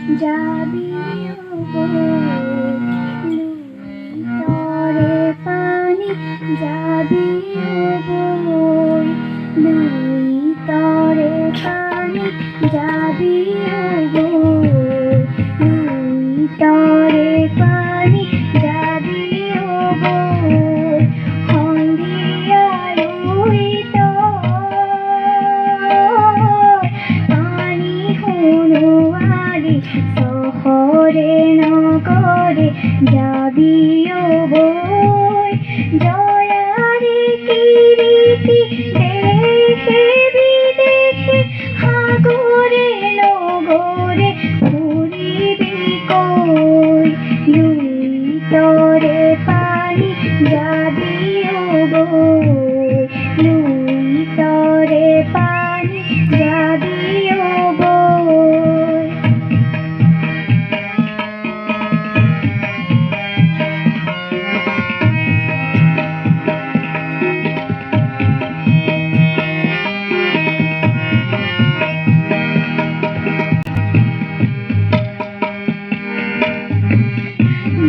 যাবি তরে পানি যাবি তরে পানি যাবি তরে পানি যাবি হন্দিয়া তো পানি হুনুয়ারি শহরে নগরে যাবি বই জয়ারি কীর্তি দেখে বিদেশে হাগরে নগরে ঘুরিবি কই তরে পানি যাবি তরে পানি যাবি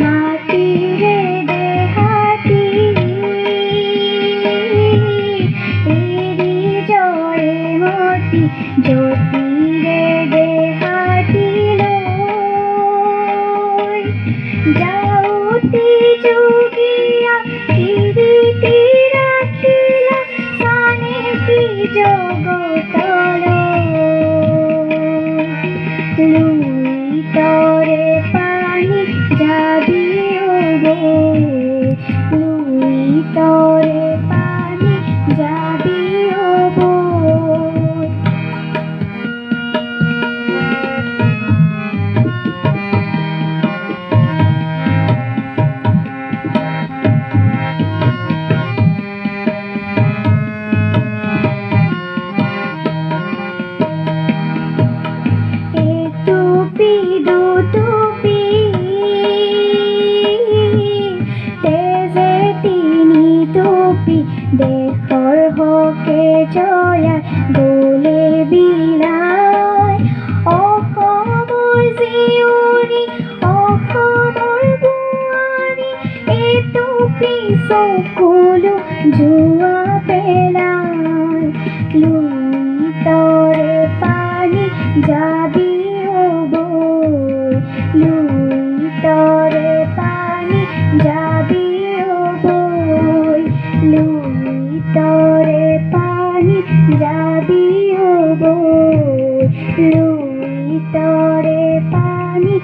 মাটিরে দেহাতি এরি জয়ে মতি জ্যোতিরে দেহাতি যাউতি যোগিয়া কীর্তি রাখিলা সানে কি জগতর তরে পানি যাবি তরে পানি যাবি টুপি দু টুপি তেজে তিনি টুপি দেশৰ হকে জয়া দোলে বিলাই অসমৰ জীয়ৰী অসমৰ বোৱাৰী এই টুপি চকুলো জোৱা পেলাই তৰে পানী যাবি তরে পানি যাবি তরে পানি যাবি তরে পানি